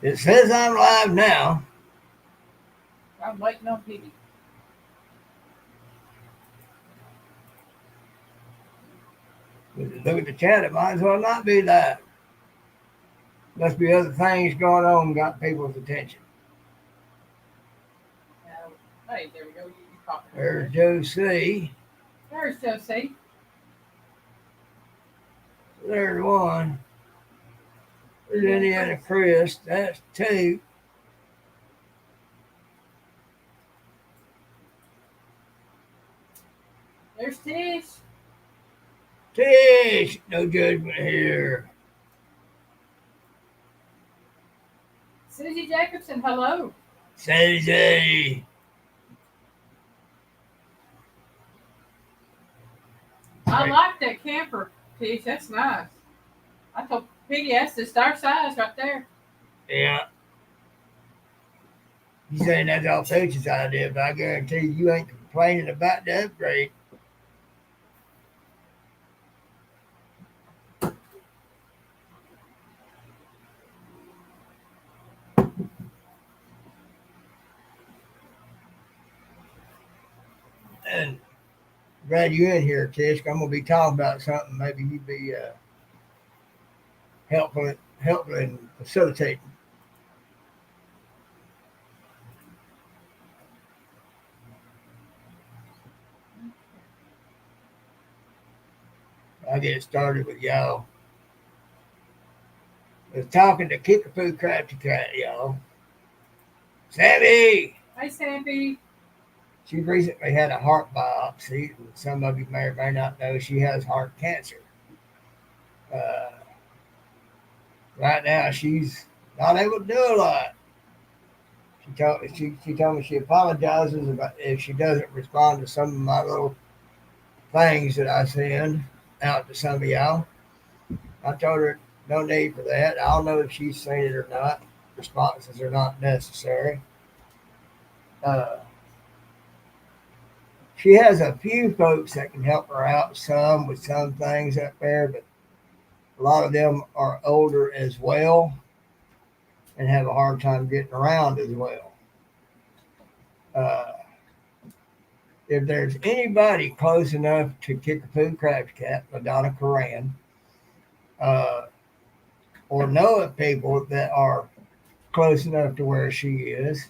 It says I'm live now. I'm waiting on Piggy. But if you look at the chat, it might as well not be live. Must be other things going on got people's attention. Hey, there we go. You talking over There's there. Joe C. There's Josie. There's one. There's Indiana Indiana Chris. Chris. That's two. There's Tish. Tish. No judgment here. Susie Jacobson, hello. Susie. I like that camper, Tish. That's nice. I told Piggy that's just our size right there. Yeah. You saying that's all Coach's idea, but I guarantee you ain't complaining about the upgrade. And glad you're in here, Tish. I'm gonna be talking about something. Maybe you'd be helpful in facilitating. I get started with y'all. I was talking to Kickapoo Crafty Cat, y'all. Sammy! Hey, Stampy. She recently had a heart biopsy. Some of you may or may not know she has heart cancer. Uh, right now, she's not able to do a lot. She told me she apologizes about if she doesn't respond to some of my little things that I send out to some of y'all. I told her no need for that. I'll know if she's seen it or not. Responses are not necessary. Uh, she has a few folks that can help her out some with some things up there, but a lot of them are older as well and have a hard time getting around as well. Uh, if there's anybody close enough to Kickapoo Crab's Cat, Madonna Coran, uh, or know of people that are close enough to where she is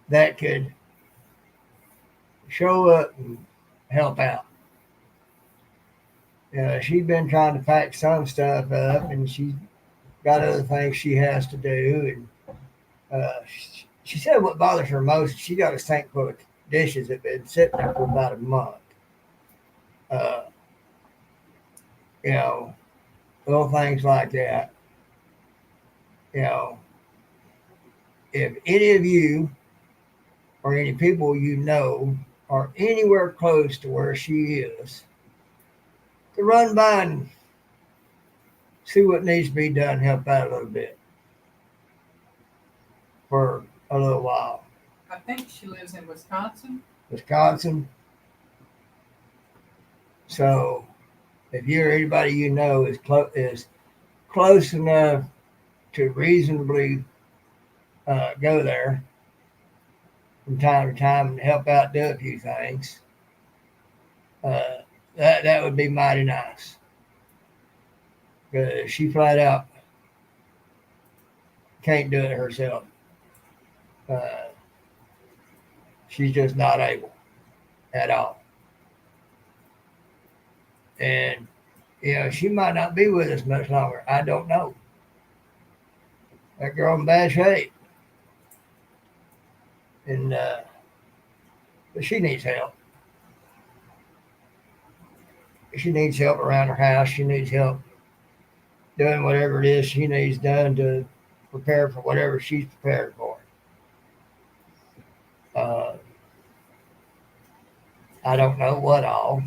that could show up and help out. She's been trying to pack some stuff up, and she's got other things she has to do. And she said what bothers her most, she got a sink full of dishes that have been sitting there for about a month. Uh, you know, little things like that. You know, if any of you or any people you know are anywhere close to where she is, to run by and see what needs to be done, help out a little bit for a little while. I think she lives in Wisconsin. Wisconsin. So if you or anybody you know is close enough to reasonably go there from time to time and help out, do a few things, uh, that would be mighty nice. Because she flat out can't do it herself. Uh, she's just not able at all. And she might not be with us much longer. I don't know. That girl in bad shape, and but she needs help. She needs help around her house. She needs help doing whatever it is she needs done to prepare for whatever she's prepared for. Uh, I don't know what all.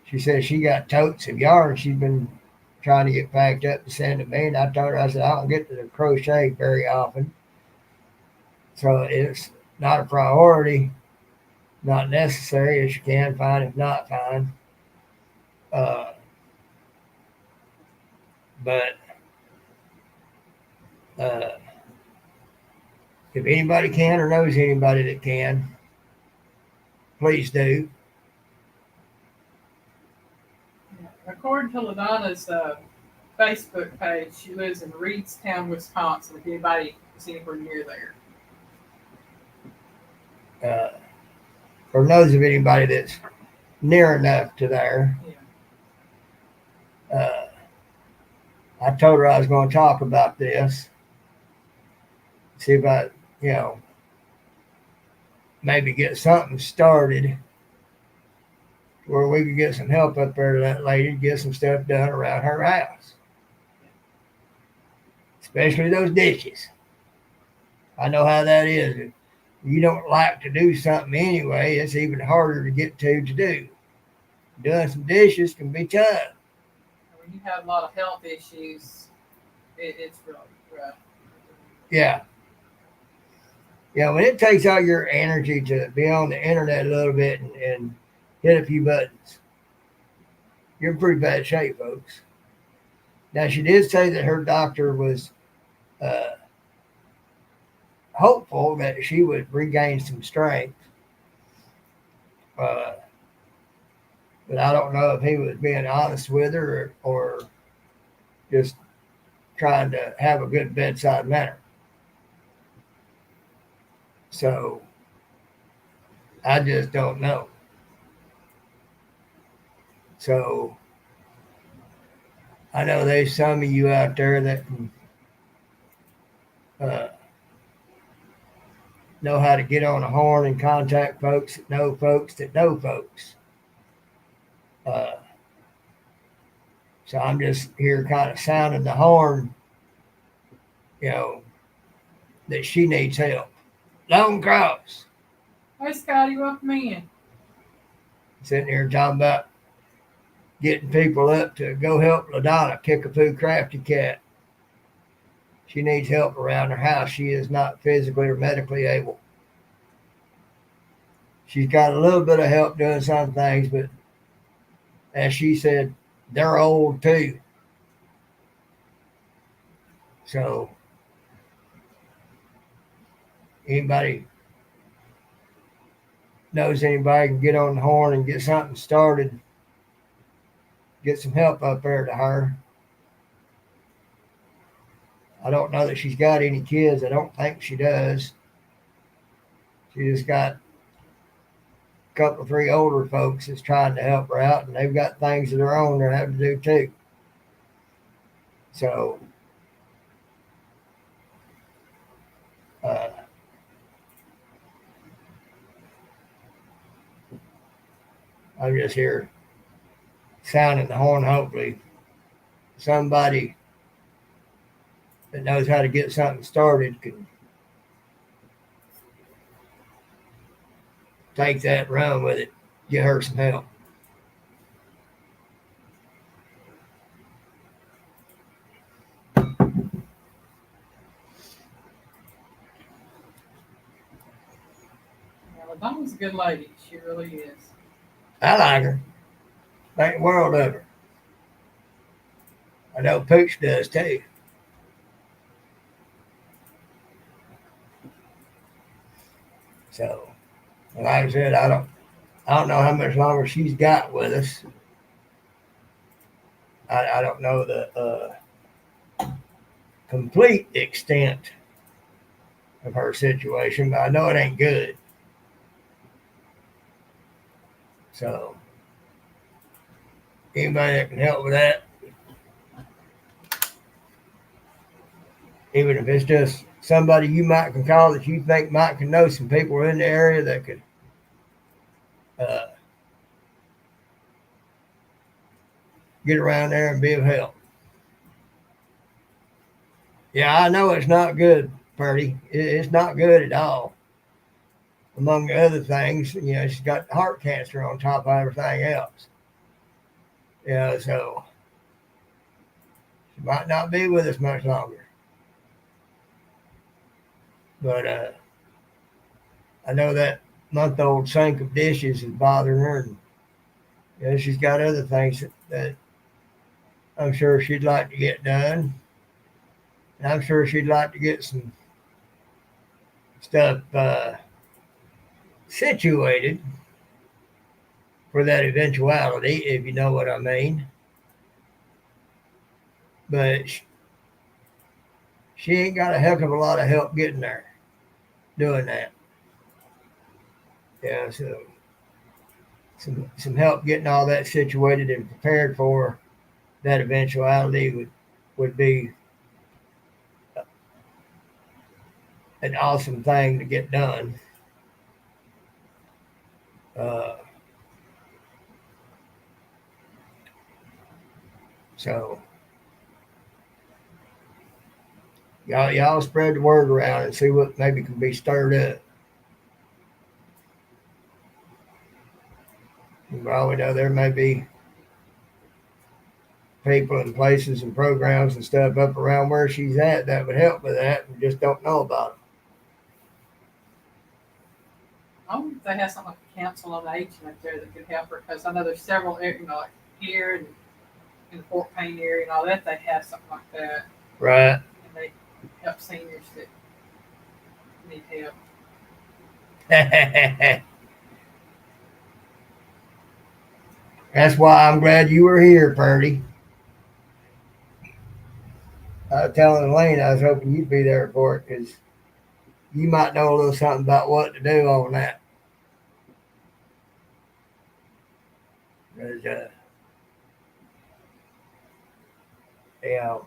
She says she got totes of yarn she's been trying to get packed up to send to me, and I told her, I said, I don't get to the crochet very often, so it's not a priority, not necessary. If you can, fine. If not, fine. Uh, but Uh, if anybody can or knows anybody that can, please do. According to LaDonna's Facebook page, she lives in Reedstown, Wisconsin. If anybody is anywhere near there. Or knows of anybody that's near enough to there. Yeah. I told her I was going to talk about this. See about, maybe get something started where we could get some help up there to that lady to get some stuff done around her house. Especially those dishes. I know how that is. If you don't like to do something anyway, it's even harder to get to do. Doing some dishes can be tough. When you have a lot of health issues, it's really rough. Yeah. When it takes all your energy to be on the internet a little bit and hit a few buttons, you're in pretty bad shape, folks. Now, she did say that her doctor was hopeful that she would regain some strength. But I don't know if he was being honest with her or just trying to have a good bedside manner. So I just don't know. So I know there's some of you out there that can know how to get on a horn and contact folks that know folks that know folks. So I'm just here kind of sounding the horn, that she needs help. Lone Cross. Hey, Scotty, welcome in. Sitting here talking about getting people up to go help LaDonna kick a Pooh Crafty cat. She needs help around her house. She is not physically or medically able. She's got a little bit of help doing some things, but as she said, they're old too. So anybody knows anybody can get on the horn and get something started, get some help up there to her. I don't know that she's got any kids. I don't think she does. She just got a couple, three older folks that's trying to help her out, and they've got things of their own they're having to do too. So, I'm just here sounding the horn. Hopefully, somebody that knows how to get something started can take that, run with it, get her some help. LaDonna's a good lady. She really is. I like her. Think the world of her. I know Pooch does too. So, like I said, I don't know how much longer she's got with us. I don't know the complete extent of her situation, but I know it ain't good. So, anybody that can help with that, even if it's just somebody you might can call that you think might can know some people in the area that could get around there and be of help. Yeah, I know it's not good, Purdy. It's not good at all. Among the other things, she's got heart cancer on top of everything else. So she might not be with us much longer. But I know that month-old sink of dishes is bothering her. And, she's got other things that I'm sure she'd like to get done. And I'm sure she'd like to get some stuff situated for that eventuality, if you know what I mean. But she ain't got a heck of a lot of help getting there, doing that. Yeah, so some help getting all that situated and prepared for that eventuality would be an awesome thing to get done. Uh, so y'all spread the word around and see what maybe can be stirred up. Well, we know there may be people and places and programs and stuff up around where she's at that would help with that, and just don't know about I wonder if they have something like a council on aging up there that could help her, because I know there's several, like here and in the Fort Payne area and all that, they have something like that. it. Right. And they help seniors that need help. That's why I'm glad you were here, Purdy. I was telling Elaine I was hoping you'd be there for it because you might know a little something about what to do on that. 'Cause, you know,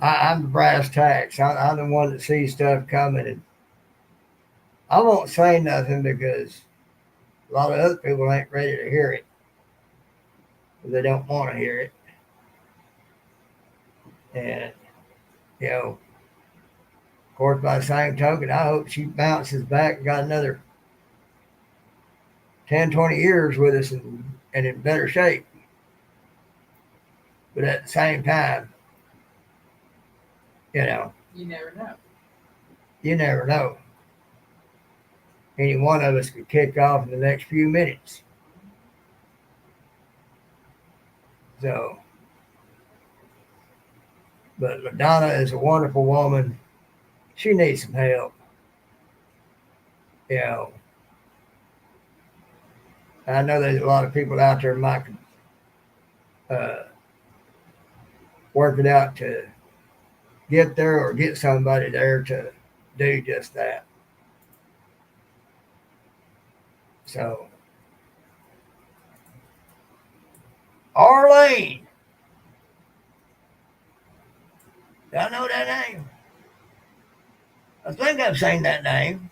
I'm the brass tacks. I'm the one that sees stuff coming, and I won't say nothing because a lot of other people ain't ready to hear it. They don't want to hear it, and you know, of course, by the same token, I hope she bounces back and got another 10, 20 years with us and in better shape. But at the same time, you know, You never know. you never know. Any one of us could kick off in the next few minutes. So, but LaDonna is a wonderful woman. She needs some help. You know, I know there's a lot of people out there might uh, work it out to get there or get somebody there to do just that. So, Arlene, do I know that name? I think I've seen that name.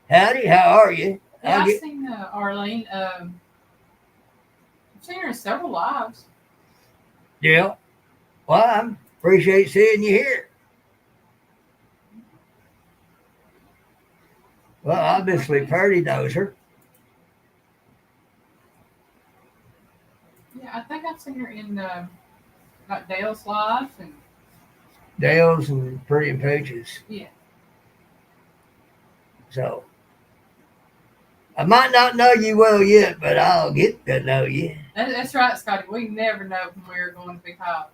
Howdy, how are you? Yeah, I've seen Arlene. I've seen her in several lives. Yeah. Well, I appreciate seeing you here. Well, obviously, Purdy knows her. Yeah, I think I've seen her in like Dale's lives and Dale's and Pretty and Peaches. yeah. So, I might not know you well yet, but I'll get to know you. That's right, Scotty. We never know when we're going to be caught.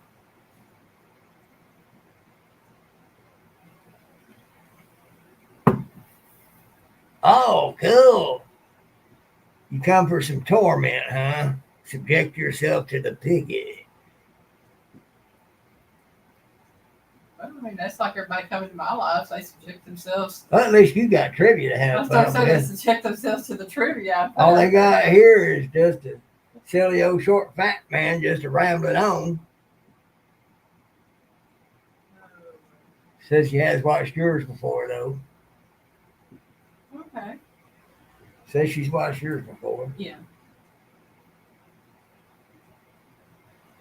Oh, cool. You come for some torment, huh? Subject yourself to the piggy. Well, I mean, that's like everybody coming to my lives. They subject themselves. Well, at least you got trivia to I have start fun saying they with. subject themselves to the trivia. All they got here is just a silly old short fat man just a rambling on. Says she has watched yours before, though. Okay. Says she's watched yours before. Yeah.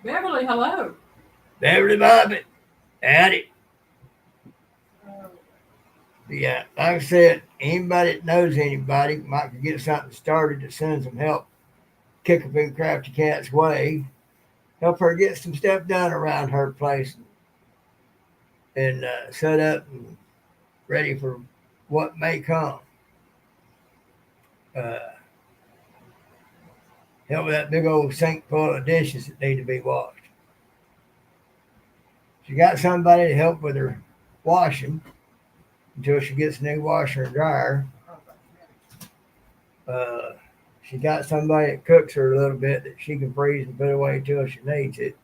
Beverly, hello. Beverly Bobbitt. Howdy. Oh. Yeah, like I said, anybody that knows anybody might get something started to send some help, kick a big crafty cat's way, help her get some stuff done around her place and set up and ready for what may come. Uh, help with that big old sink full of dishes that need to be washed. She got somebody to help with her washing until she gets a new washer and dryer. Uh, she got somebody that cooks her a little bit that she can freeze and put away till she needs it.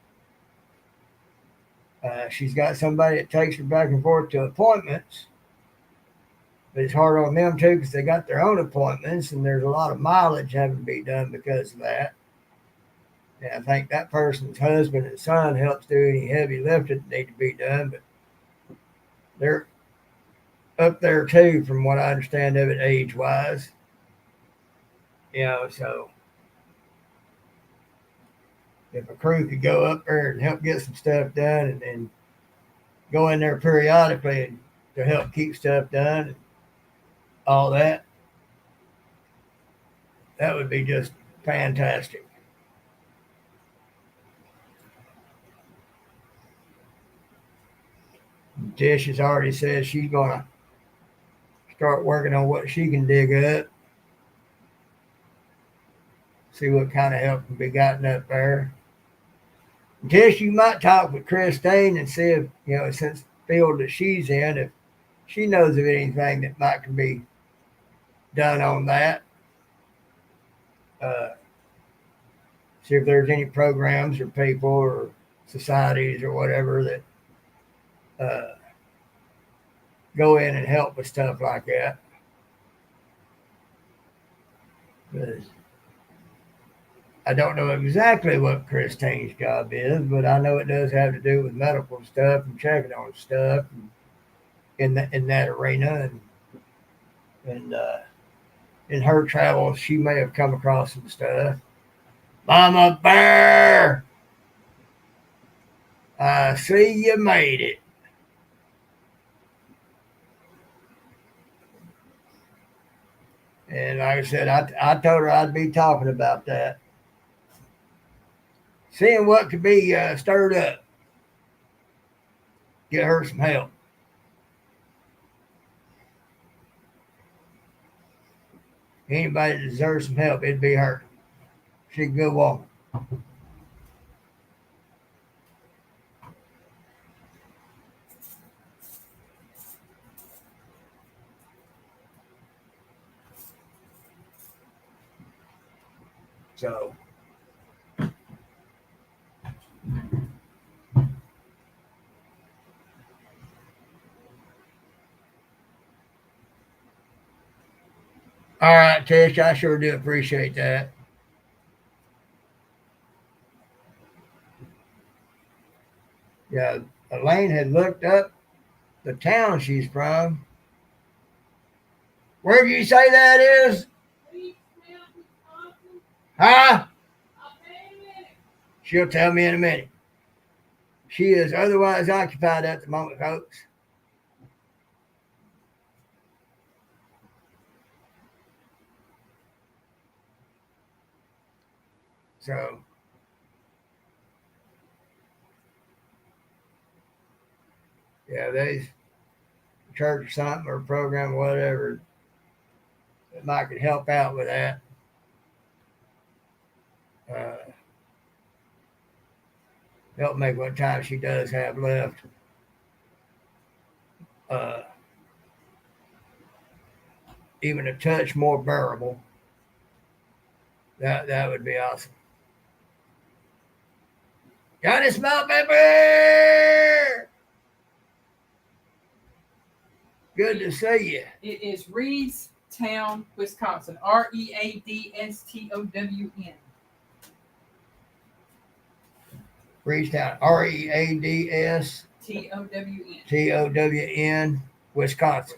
She's got somebody that takes her back and forth to appointments, but it's hard on them too because they got their own appointments and there's a lot of mileage having to be done because of that. And I think that person's husband and son helps do any heavy lifting that need to be done, but they're up there too, from what I understand of it, age wise. So if a crew could go up there and help get some stuff done and go in there periodically and to help keep stuff done and all that, that would be just fantastic. Tish has already said she's going to start working on what she can dig up, see what kind of help can be gotten up there. Tish, you might talk with Christine and see if, since the field that she's in, if she knows of anything that might can be done on that. Uh, See if there's any programs or people or societies or whatever that go in and help with stuff like that. 'Cause I don't know exactly what Christine's job is, but I know it does have to do with medical stuff and checking on stuff in that arena. And in her travels, she may have come across some stuff. Mama Bear, I see you made it. And like I said, I told her I'd be talking about that, seeing what could be stirred up, get her some help. Anybody that deserves some help, it'd be her. She's a good woman. So, all right, Tish, I sure do appreciate that. Yeah, Elaine had looked up the town she's from. Where did you say that is? Huh? She'll tell me in a minute. She is otherwise occupied at the moment, folks. So, yeah, there's a church or something or a program or whatever that might could help out with that. Uh, Help make what time she does have left. Uh, Even a touch more bearable. That would be awesome. Got it, smell, baby. Good to see you. It is Reedstown, Wisconsin. Readston. Reedstown, Reads TOWN, Wisconsin.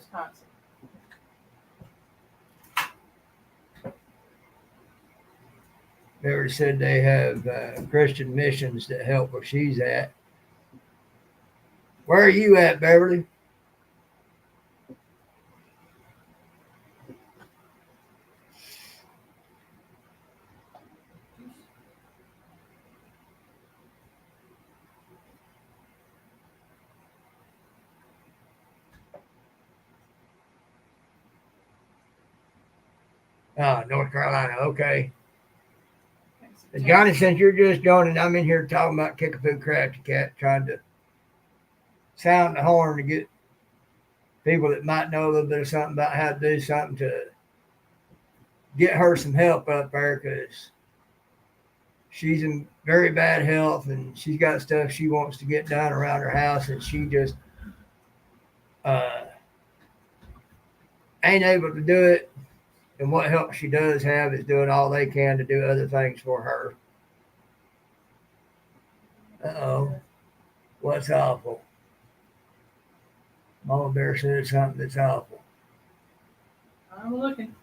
They already said they have Christian missions that help where she's at. Where are you at, Beverly? Ah, North Carolina. Okay. Johnny, since you're just joining, I'm in here talking about Kickapoo Crafty Cat, trying to sound the horn to get people that might know a little bit of something about how to do something to get her some help up there, because she's in very bad health and she's got stuff she wants to get done around her house, and she just uh, ain't able to do it. And what help she does have is doing all they can to do other things for her. Uh-oh. What's awful? Mama Bear said something that's awful. I'm looking.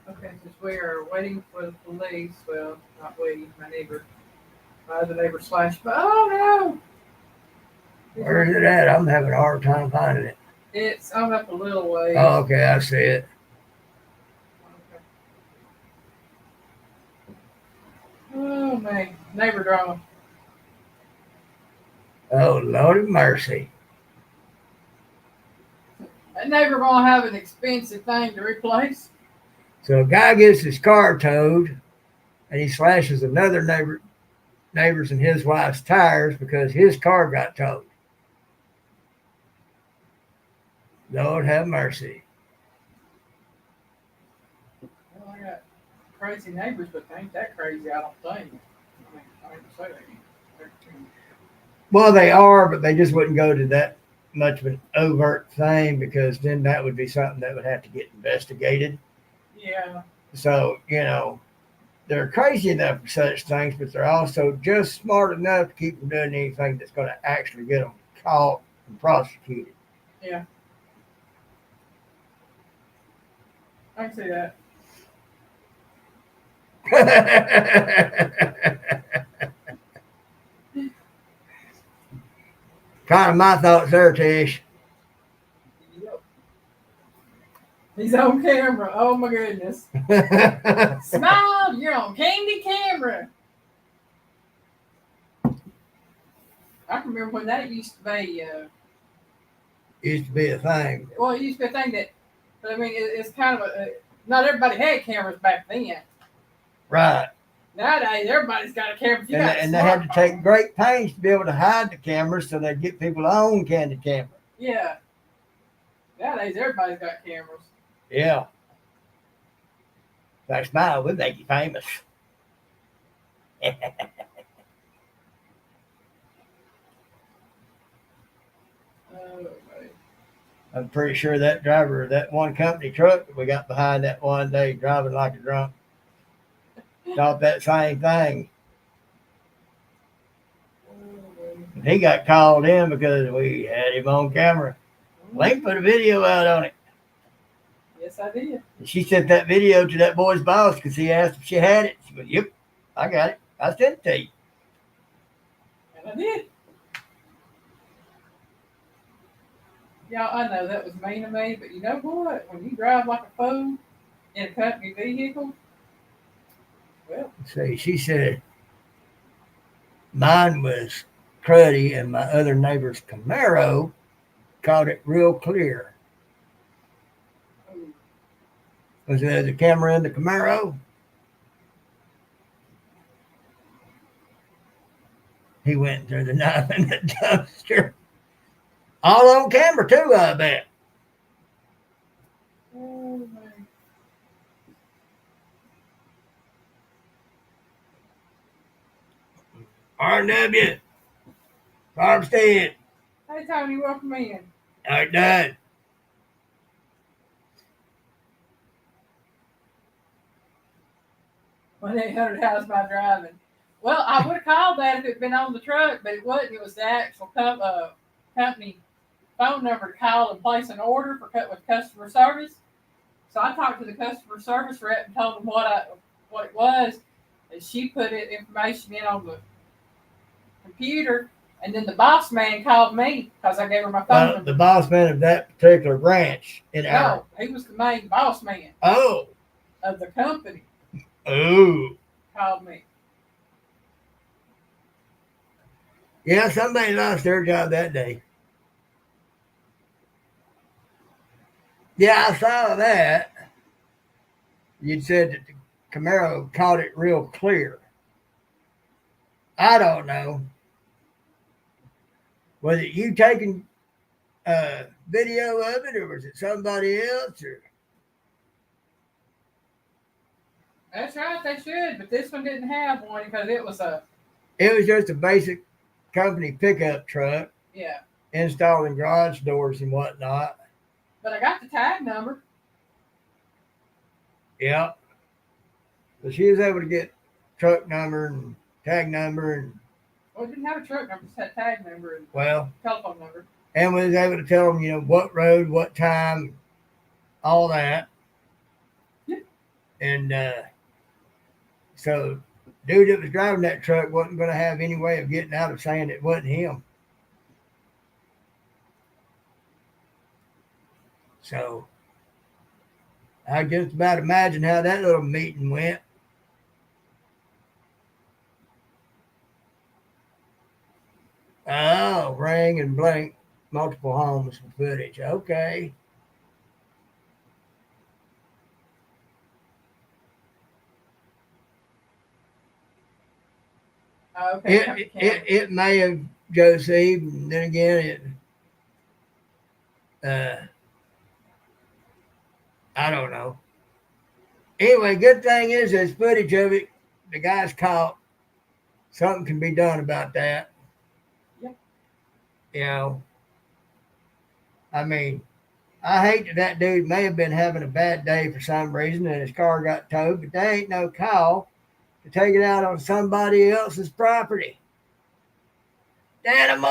Okay, since we are waiting for the police, well, not waiting, my other neighbor slashed, but oh no! Where is it at? I'm having a hard time finding it. I'm up a little ways. Oh, okay, I see it. Okay. Oh man, neighbor drama. Oh, Lord of mercy. That neighbor gonna have an expensive thing to replace. So a guy gets his car towed and he slashes another neighbor's and his wife's tires because his car got towed. Lord have mercy. Well, I got crazy neighbors, but they ain't that crazy, I don't think. I ain't say they ain't. Well, they are, but they just wouldn't go to that much of an overt thing, because then that would be something that would have to get investigated. Yeah. So, they're crazy enough for such things, but they're also just smart enough to keep from doing anything that's going to actually get them caught and prosecuted. Yeah. I can see that. Kind of my thoughts there, Tish. Yep. He's on camera. Oh my goodness. Smile, you're on candy camera. I can remember when that used to be. Used to be a thing. Well, it used to be a thing that, but I mean, it's kind of not everybody had cameras back then. Right. Nowadays, everybody's got a camera. And they had to take great pains to be able to hide the cameras so they'd get people to own candid camera. Yeah. Nowadays, everybody's got cameras. Yeah. If I smile, we'll make you famous. I'm pretty sure that driver of that one company truck that we got behind that one day driving like a drunk thought that same thing. And he got called in because we had him on camera. Link put a video out on it. Yes, I did. And she sent that video to that boy's boss because he asked if she had it. She went, "Yep, I got it. I sent it to you." And I did. Y'all, I know that was mean of me, but you know what? When you drive like a fool in a company vehicle, well. See, she said mine was cruddy and my other neighbor's Camaro caught it real clear. Was there the camera in the Camaro? He went through the knife in the dumpster. All on camera too, I bet. Oh, man. RW. Farmstead. Hey, Tony, welcome in. All right, done. $1-800 how's my driving? Well, I would have called that if it had been on the truck, but it wasn't. It was the actual company phone number to call and place an order with customer service. So I talked to the customer service rep and told them what it was, and she put information in on the computer, and then the boss man called me because I gave her my phone number. The boss man of that particular branch No, he was the main boss man. Oh. Of the company. Oh. Called me. Yeah, somebody lost their job that day. Yeah, I saw that. You said that the Camaro caught it real clear. I don't know. Was it you taking video of it, or was it somebody else? Or That's right, they should, but this one didn't have one because it was a it was just a basic company pickup truck yeah. installing garage doors and whatnot. But I got the tag number. Yep. So she was able to get truck number and tag number and Well, it didn't have a truck number, it just had tag number and well, telephone number. and was able to tell them, what road, what time, all that. Yep. And so, dude that was driving that truck wasn't going to have any way of getting out of saying it wasn't him. So, I just about imagine how that little meeting went. Oh, ring and blank, multiple homes footage. Okay. Okay. It may have Josie, and then again, I don't know. Anyway, good thing is there's footage of it. The guy's caught. Something can be done about that. Yep. I mean, I hate that dude may have been having a bad day for some reason and his car got towed, but there ain't no call to take it out on somebody else's property. Dynamo!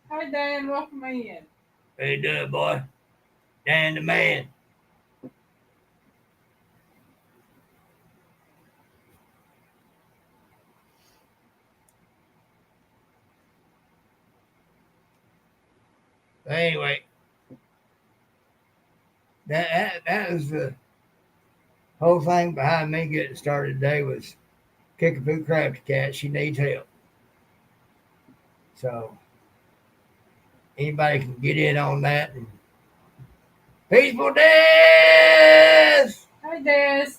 Hi, Dan. Welcome in. How you doing, boy? Dan the man. But anyway, that was the whole thing behind me getting started today was Kickapoo Crafty Cat. She needs help. So anybody can get in on that. And Peaceful Des! Hi, Des.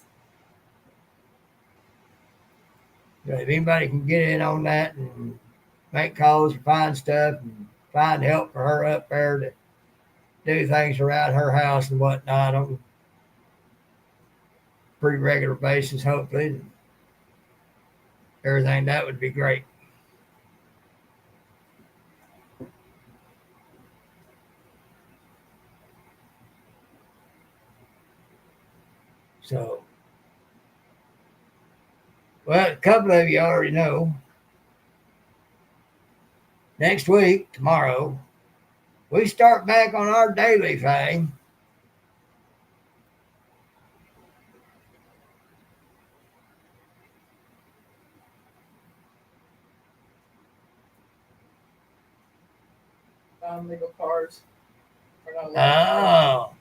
So if anybody can get in on that and make calls or find stuff and find help for her up there to do things around her house and whatnot on a pretty regular basis, hopefully, and everything, that would be great. So, well, a couple of you already know. Next week, tomorrow, we start back on our daily thing. Legal cars. Oh,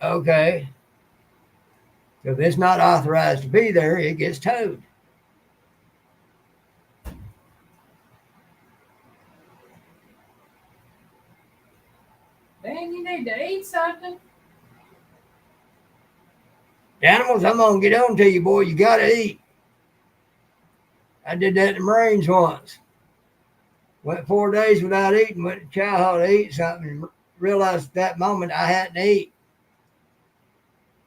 okay. So if it's not authorized to be there, it gets towed. Dan, you need to eat something. The animals, I'm going to get on to you, boy. You got to eat. I did that in the Marines once. Went 4 days without eating, went to chow hall to eat something, and realized at that moment I hadn't eaten.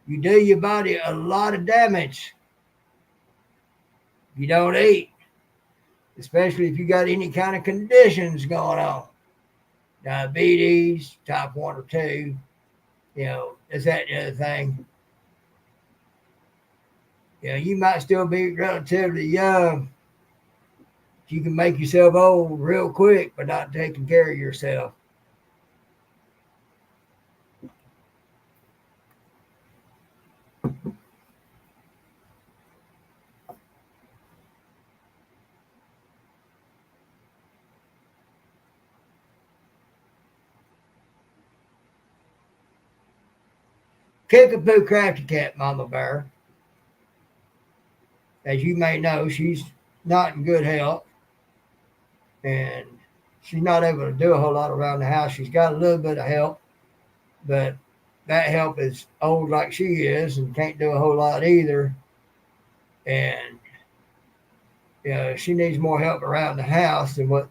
You do your body a lot of damage if you don't eat, especially if you got any kind of conditions going on. Diabetes, type 1 or 2, is that the other thing. You might still be relatively young. You can make yourself old real quick by not taking care of yourself. Kickapoo Crafty Cat, Mama Bear. As you may know, she's not in good health. And she's not able to do a whole lot around the house. She's got a little bit of help, but that help is old like she is and can't do a whole lot either. And she needs more help around the house than what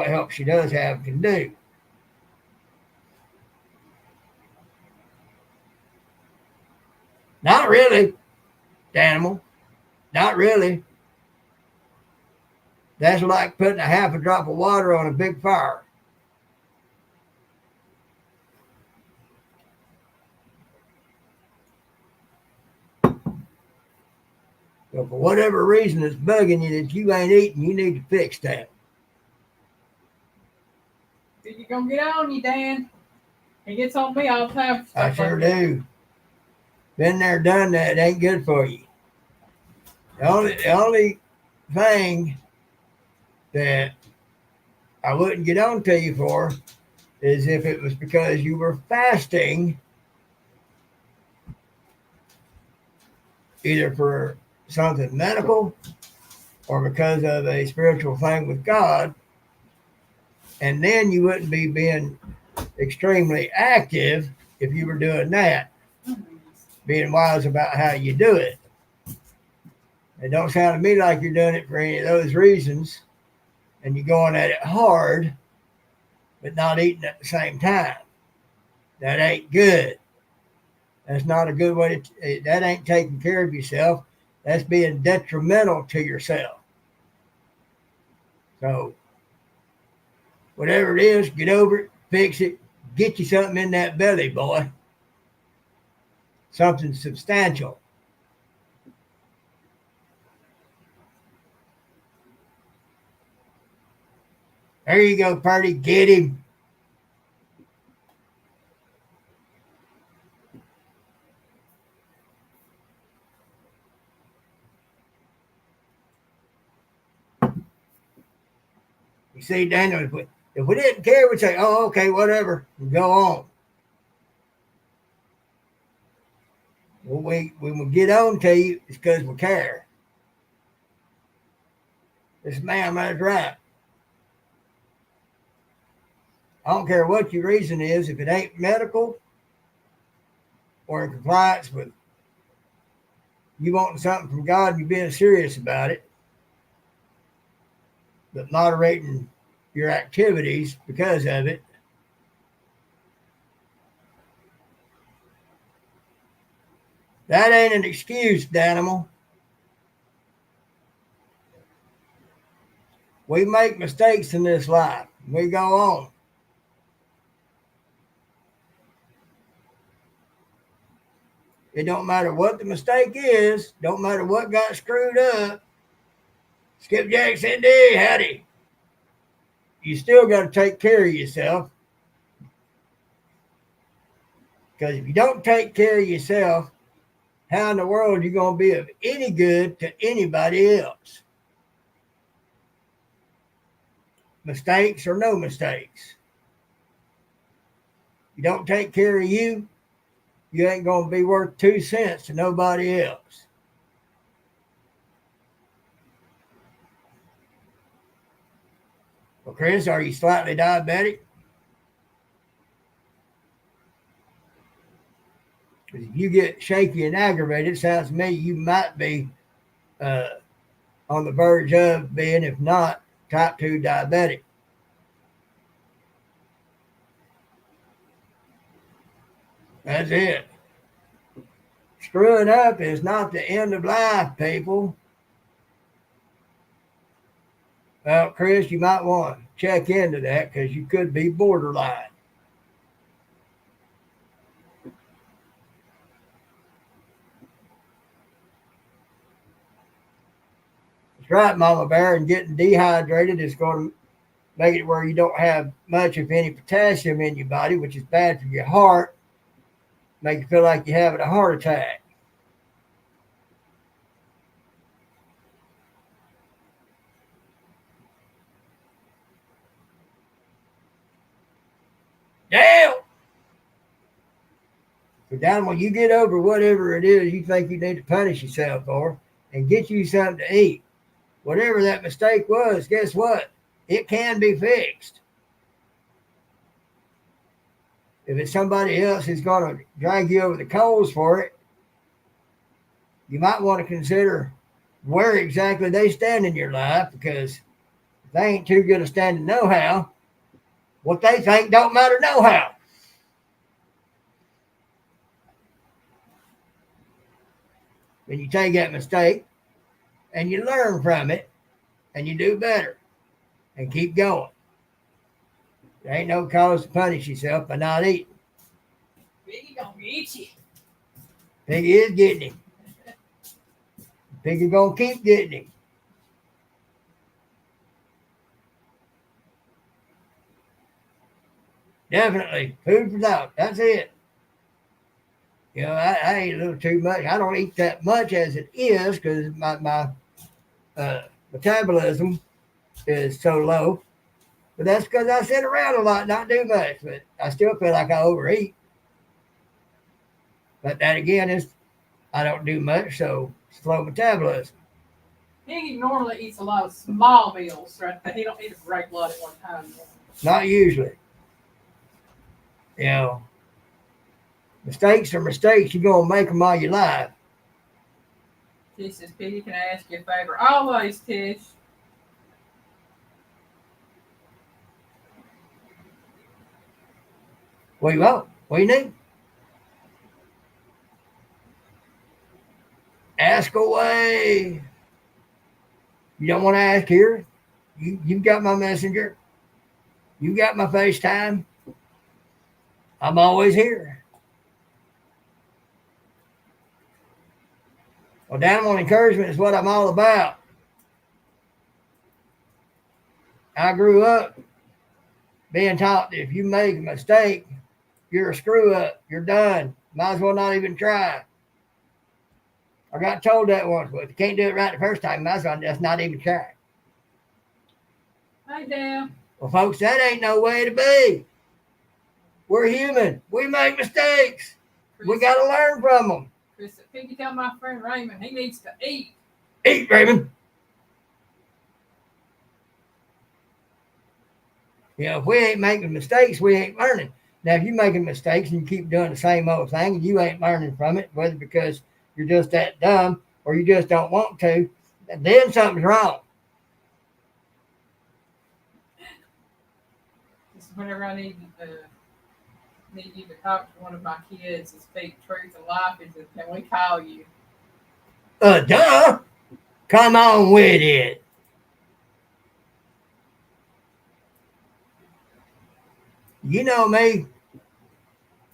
help she does have can do. Not really, animal. Not really. That's like putting a half a drop of water on a big fire. So for whatever reason it's bugging you that you ain't eating, you need to fix that. You're going to get on you, Dan. He gets on me all the time. I sure do. Been there, done that. It ain't good for you. The only thing that I wouldn't get on to you for is if it was because you were fasting, either for something medical or because of a spiritual thing with God, and then you wouldn't be being extremely active if you were doing that, being wise about how you do it. It don't sound to me like you're doing it for any of those reasons, and you're going at it hard, but not eating at the same time. That ain't good. That's not a good way that ain't taking care of yourself. That's being detrimental to yourself. So, whatever it is, get over it, fix it, get you something in that belly, boy. Something substantial. There you go, Purdy. Get him. You see, Daniel, if we didn't care, we'd say, oh, okay, whatever, and go on. When we get on to you, it's because we care. This man, that's right. I don't care what your reason is, if it ain't medical or in compliance with you wanting something from God and you being serious about it, but moderating your activities because of it, that ain't an excuse, Danimal. We make mistakes in this life. We go on. It don't matter what the mistake is. Don't matter what got screwed up. Skip Jackson D, howdy. You still got to take care of yourself. Because if you don't take care of yourself, how in the world are you going to be of any good to anybody else? Mistakes or no mistakes. You don't take care of you, you ain't going to be worth 2 cents to nobody else. Well, Chris, are you slightly diabetic? Because if you get shaky and aggravated, it sounds to me you might be on the verge of being, if not, type 2 diabetic. That's it. Screwing up is not the end of life, people. Well, Chris, you might want to check into that because you could be borderline. That's right, Mama Bear, and getting dehydrated is going to make it where you don't have much, if any, potassium in your body, which is bad for your heart. Make you feel like you're having a heart attack. Damn! So down when you get over whatever it is you think you need to punish yourself for and get you something to eat. Whatever that mistake was, guess what? it can be fixed. If it's somebody else who's going to drag you over the coals for it, you might want to consider where exactly they stand in your life, because if they ain't too good a standing know-how, what they think don't matter know-how. Then you take that mistake and you learn from it and you do better and keep going. There ain't no cause to punish yourself by not eating. Piggy gonna get you. Piggy is getting him. Piggy gonna keep getting him. Definitely food for thought. That's it. You know, I eat a little too much. I don't eat that much as it is because my metabolism is so low. But that's because I sit around a lot, not do much. But I still feel like I overeat. But that again is I don't do much, so slow metabolism. Piggy normally eats a lot of small meals, right? He don't eat a great lot at one time. Not usually. You know, mistakes are mistakes. You're going to make them all your life. She says, Piggy, can I ask you a favor? Always, Tish. What you want? What you need? Ask away. You don't want to ask here? You've got my messenger. You got my FaceTime. I'm always here. Well, down-on encouragement is what I'm all about. I grew up being taught that if you make a mistake, you're a screw-up. You're done. Might as well not even try. I got told that once, but if you can't do it right the first time, might as well just not even try. Hey, Dan. Well, folks, that ain't no way to be. We're human. We make mistakes. We got to learn from them. Chris said, Piggy, tell my friend Raymond he needs to eat. Eat, Raymond. You know, if we ain't making mistakes, we ain't learning. Now, if you're making mistakes and you keep doing the same old thing and you ain't learning from it, whether because you're just that dumb or you just don't want to, then something's wrong. This is whenever I need you to talk to one of my kids and speak truth and life. Is that, can we call you? Duh. Come on with it. You know me.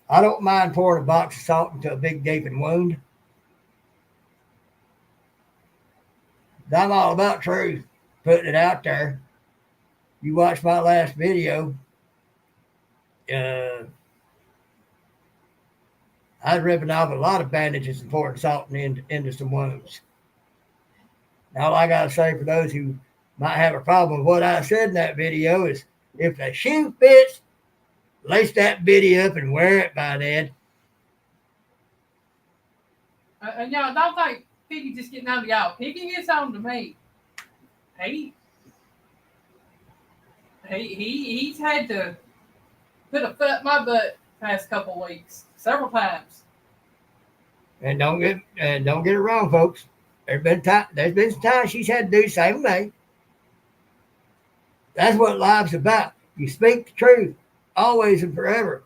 I don't mind pouring a box of salt into a big gaping wound. I'm all about truth, putting it out there. You watched my last video. I was ripping off a lot of bandages and pouring salt into some wounds. Now, all I got to say for those who might have a problem with what I said in that video is if the shoe fits, lace that bitty up and wear it by then. And y'all don't think Piggy just getting on to y'all. Piggy gets on to me. He's had to put a foot in my butt past couple weeks, several times. And don't get it wrong, folks. There's been some times she's had to do the same thing. That's what life's about. You speak the truth, always and forever.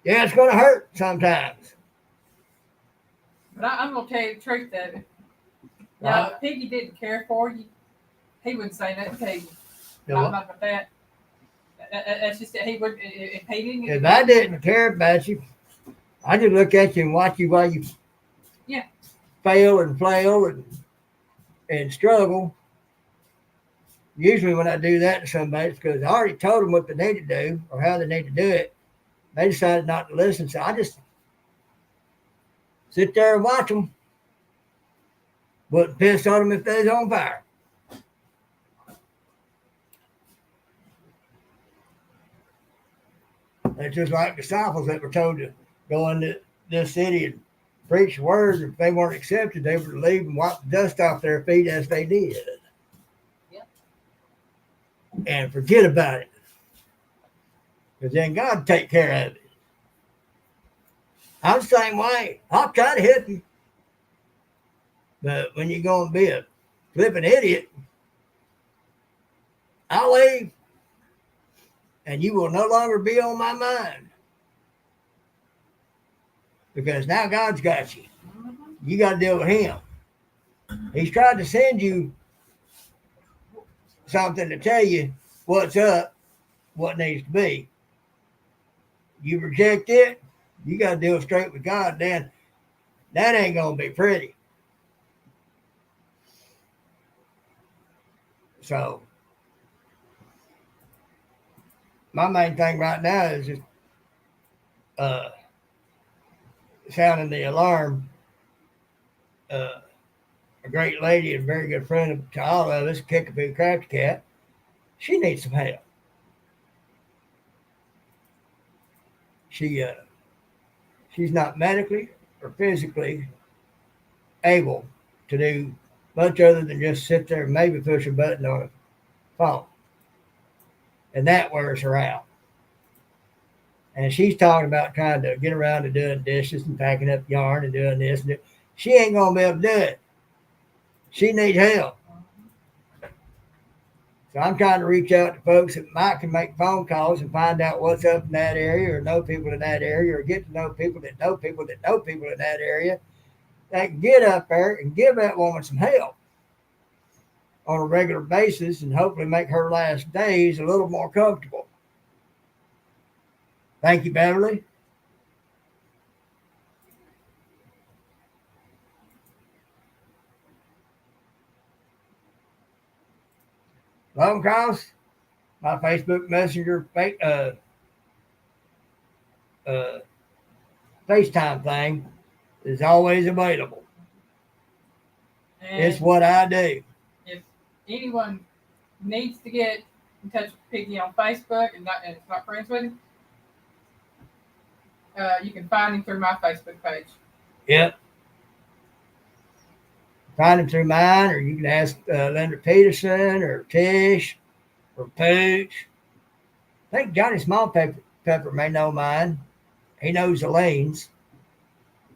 Yeah, it's going to hurt sometimes. But I'm going to tell you the truth, David. Now, if Piggy didn't care for you, he wouldn't say nothing to you. Not about that. That's just he would. If he didn't. If I didn't care about you, I just look at you and watch you while you fail and flail and struggle. Usually when I do that to somebody, it's because I already told them what they need to do or how they need to do it. They decided not to listen, so I just sit there and watch them. Wouldn't piss on them if they was on fire. It's just like disciples that were told to go into this city and preach the word. If they weren't accepted, they were to leave and wipe the dust off their feet as they did. Yep. and forget about it. Because then God will take care of it. I'm the same way. I'll try to help you. But when you're going to be a flipping idiot, I'll leave. And you will no longer be on my mind. Because now God's got you. You got to deal with him. He's tried to send you something to tell you what's up, what needs to be. You reject it, you got to deal straight with God. Then that ain't going to be pretty. So my main thing right now is just sounding the alarm. A great lady and a very good friend to all of us, Kickapoo Crafty Cat, she needs some help. She's not medically or physically able to do much other than just sit there and maybe push a button on a phone. And that wears her out. And she's talking about trying to get around to doing dishes and packing up yarn and doing this and that. She ain't going to be able to do it. She needs help. So I'm trying to reach out to folks that might can make phone calls and find out what's up in that area or know people in that area or get to know people that know people that know people in that area that can get up there and give that woman some help on a regular basis and hopefully make her last days a little more comfortable. Thank you, Beverly. Long Cross, my Facebook Messenger FaceTime thing is always available. And it's what I do. If anyone needs to get in touch with Piggy on Facebook and is not friends with him, you can find him through my Facebook page. Yep. Find him through mine, or you can ask Linda Peterson or Tish or Pooch. I think Johnny Small Pepper may know mine. He knows Elaine's.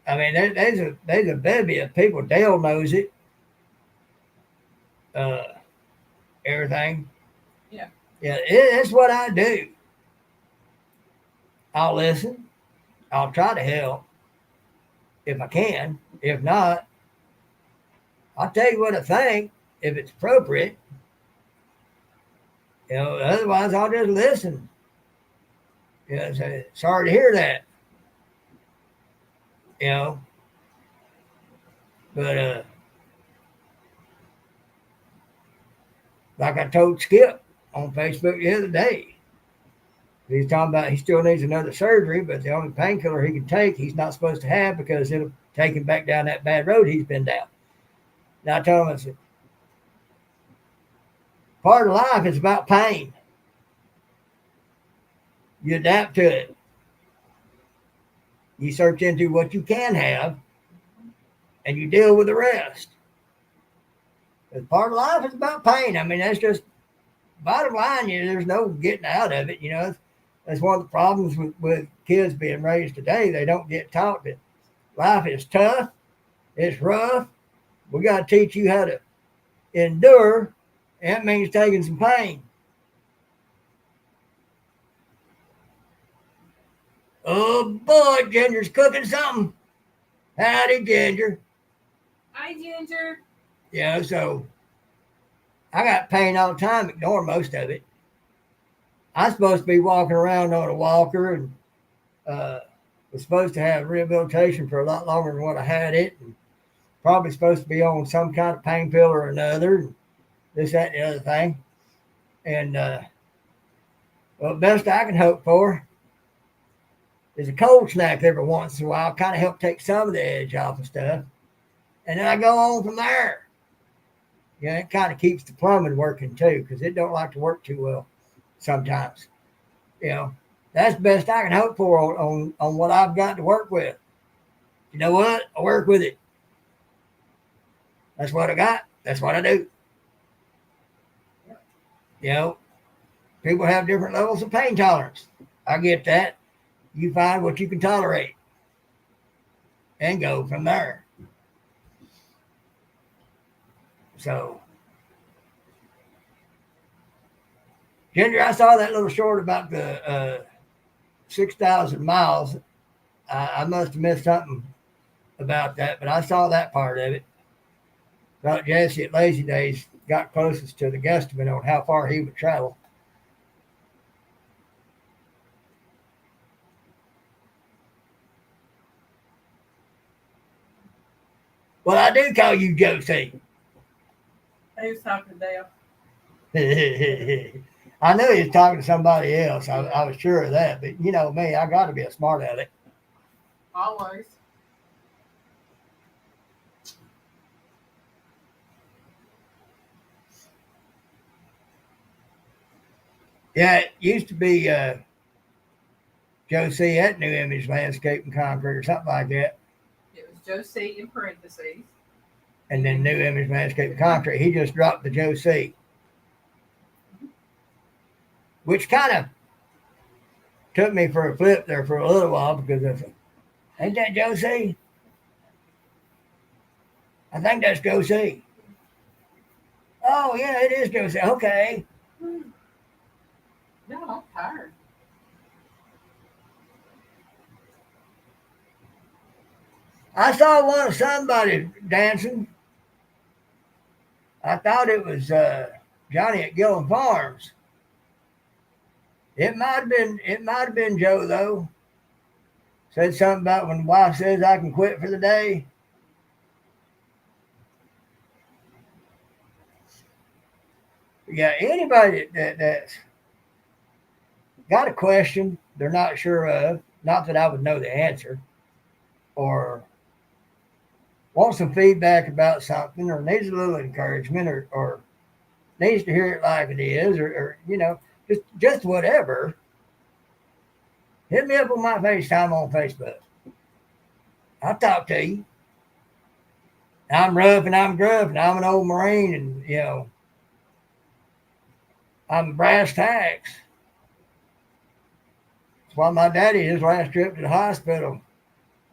I mean, there's a bevy of people. Dale knows it. Everything. Yeah. Yeah, it's what I do. I'll listen. I'll try to help if I can. If not, I'll tell you what I think if it's appropriate. Otherwise I'll just listen. Say, sorry to hear that. But like I told Skip on Facebook the other day, he's talking about he still needs another surgery, but the only painkiller he can take, he's not supposed to have because it'll take him back down that bad road he's been down. Now I told him, I said, part of life is about pain. You adapt to it. You search into what you can have, and you deal with the rest. But part of life is about pain. I mean, that's just bottom line. There's no getting out of it. That's one of the problems with kids being raised today. They don't get taught that life is tough. It's rough. We got to teach you how to endure. And that means taking some pain. Oh boy, Ginger's cooking something. Howdy, Ginger. Hi, Ginger. So I got pain all the time, ignore most of it. I'm supposed to be walking around on a walker and was supposed to have rehabilitation for a lot longer than what I had it. And probably supposed to be on some kind of pain pill or another. And this, that, and the other thing. And well, best I can hope for is a cold snack every once in a while, kind of help take some of the edge off of stuff. And then I go on from there. It kind of keeps the plumbing working too, because it don't like to work too well sometimes. That's the best I can hope for on what I've got to work with. You know what? I work with it. That's what I got. That's what I do. People have different levels of pain tolerance. I get that. You find what you can tolerate and go from there. So, Ginger, I saw that little short about the 6,000 miles. I must have missed something about that, but I saw that part of it. Thought Jesse at Lazy Days got closest to the guesstimate on how far he would travel. Well, I do call you Josie. He was talking to Dale. I knew he was talking to somebody else. I was sure of that. But you know me, I got to be a smart aleck. Always. Yeah, it used to be Josie at New Image Landscape and Concrete or something like that. It was Josie in parentheses. And then New Image Landscape and Concrete. He just dropped the Josie. Which kind of took me for a flip there for a little while because I said, ain't that Josie? I think that's Josie. Oh, yeah, it is Josie. Okay. No, I'm tired. I saw one of somebody dancing. I thought it was Johnny at Gillum Farms. It might have been Joe though. Said something about when the wife says I can quit for the day. Yeah, anybody that's got a question they're not sure of, not that I would know the answer, or want some feedback about something, or needs a little encouragement, or needs to hear it like it is, or you know, just whatever. Hit me up on my FaceTime on Facebook. I'll talk to you. I'm rough and I'm gruff and I'm an old Marine and, you know, I'm brass tacks. That's why my daddy, his last trip to the hospital,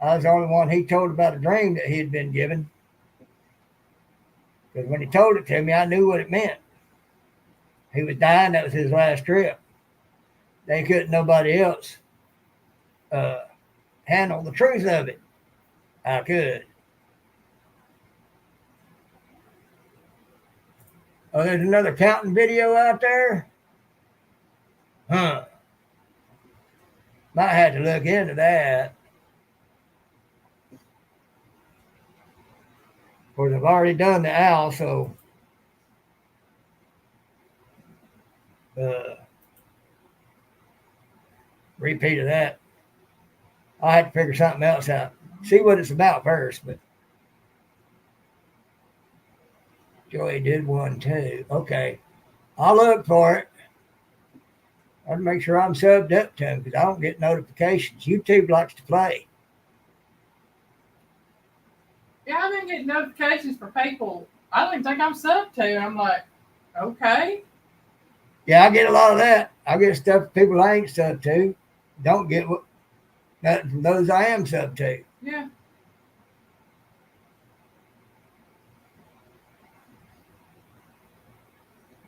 I was the only one he told about a dream that he had been given. Because when he told it to me, I knew what it meant. He was dying. That was his last trip. They couldn't nobody else handle the truth of it. I could. Oh, there's another counting video out there? Huh. Might have to look into that. Of course, I've already done the owl, so repeat of that. I'll have to figure something else out. See what it's about first, but Joey did one too. Okay. I'll look for it. I'll make sure I'm subbed up to him because I don't get notifications. YouTube likes to play. Yeah, I've been getting notifications for people I don't even think I'm subbed to. And I'm like, okay. Yeah, I get a lot of that. I get stuff people I ain't subbed to. Don't get nothing from those I am subbed to. Yeah.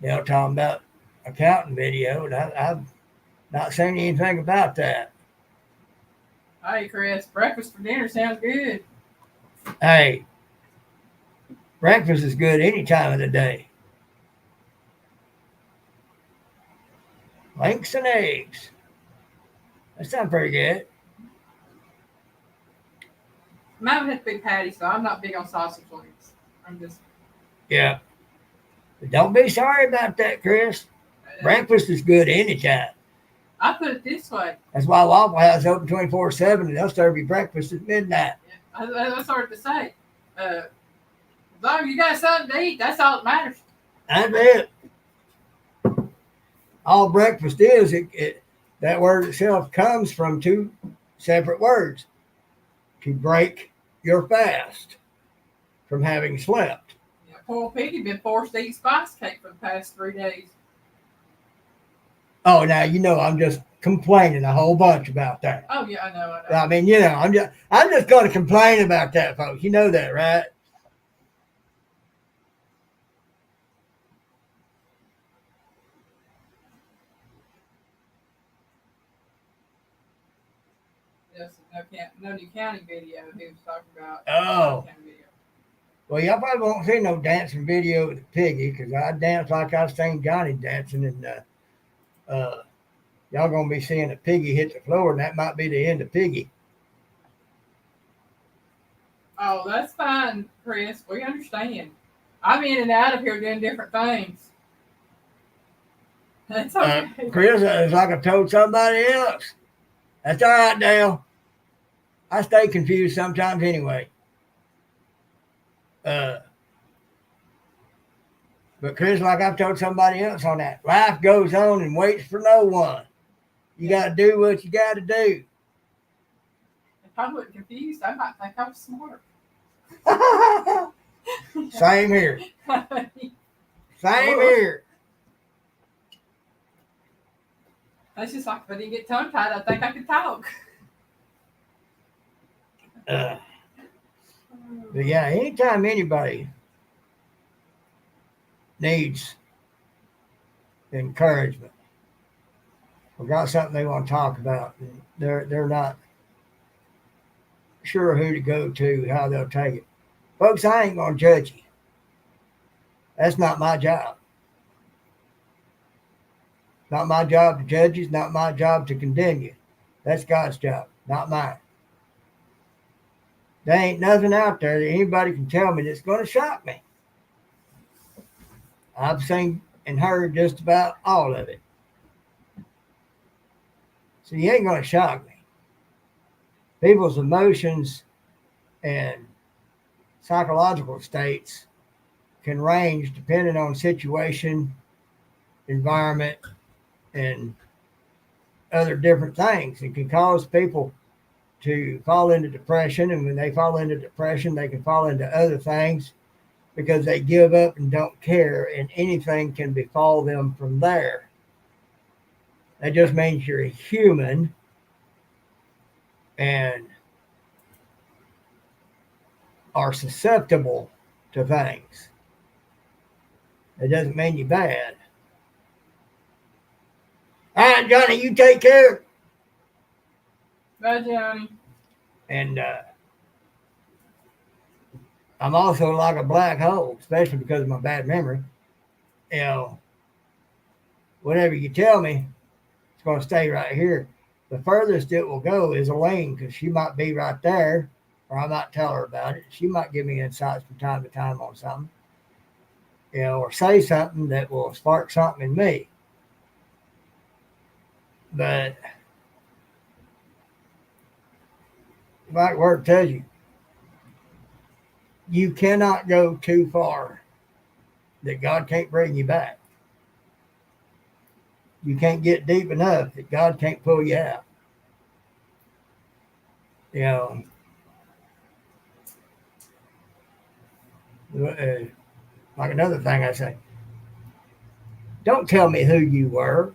They're talking about accounting video, and I've not seen anything about that. Hey, Chris, breakfast for dinner sounds good. Hey, breakfast is good any time of the day. Links and eggs. That sounds pretty good. Mine has big patty, so I'm not big on sausage links. I'm just. Yeah. But don't be sorry about that, Chris. Breakfast is good anytime. I put it this way. That's why Waffle House is open 24/7 and they'll serve you breakfast at midnight. That's hard to say. As long as you got something to eat, that's all that matters. That's it. All breakfast is, that word itself comes from two separate words. To break your fast from having slept. Yeah, poor Piggy been forced to eat spice cake for the past 3 days. Oh, now you know I'm just complaining a whole bunch about that. Oh yeah, I know. I mean, I'm just going to complain about that, folks. You know that, right? Yes, no new county video. He was talking about Oh, county video. well, y'all probably won't see no dancing video with the Piggy because I dance like I seen Johnny dancing, and uh, y'all gonna be seeing a Piggy hit the floor, and that might be the end of Piggy. Oh, that's fine, Chris. We understand. I'm in and out of here doing different things. That's okay. Chris, it's like I told somebody else. That's all right, Dale. I stay confused sometimes anyway. Uh, but Chris, like I've told somebody else on that, life goes on and waits for no one. You got to do what you got to do. If I wasn't confused, I might think I was smart. Same here. Same here. That's just like if I didn't get tongue tied, I think I could talk. But yeah, anytime anybody needs encouragement or got something they want to talk about, and they're not sure who to go to, how they'll take it. Folks, I ain't gonna judge you. That's not my job. Not my job to judge you. It's not my job to condemn you. That's God's job, not mine. There ain't nothing out there that anybody can tell me that's going to shock me. I've seen and heard just about all of it. So you ain't going to shock me. People's emotions and psychological states can range depending on situation, environment, and other different things. It can cause people to fall into depression, and when they fall into depression, they can fall into other things because they give up and don't care, and anything can befall them from there. That just means you're a human and are susceptible to things. It doesn't mean you're bad. All right, Johnny, you take care. Bye, Johnny. And I'm also like a black hole, especially because of my bad memory. You know, whatever you tell me, it's going to stay right here. The furthest it will go is Elaine because she might be right there, or I might tell her about it. She might give me insights from time to time on something, or say something that will spark something in me. But like word tells you, you cannot go too far that God can't bring you back. You can't get deep enough that God can't pull you out. You know, like another thing I say, don't tell me who you were.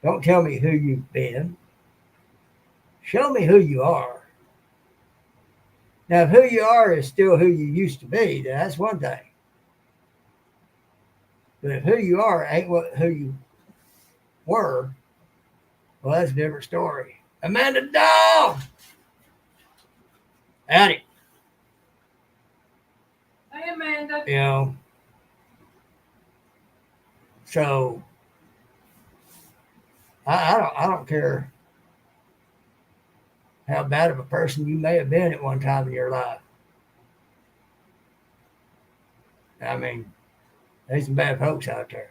Don't tell me who you've been. Show me who you are. Now, if who you are is still who you used to be, then that's one thing. But if who you are ain't who you were, well, that's a different story. Amanda Dog! Howdy. Hey, Amanda. You know, so I don't care how bad of a person you may have been at one time in your life. I mean, there's some bad folks out there.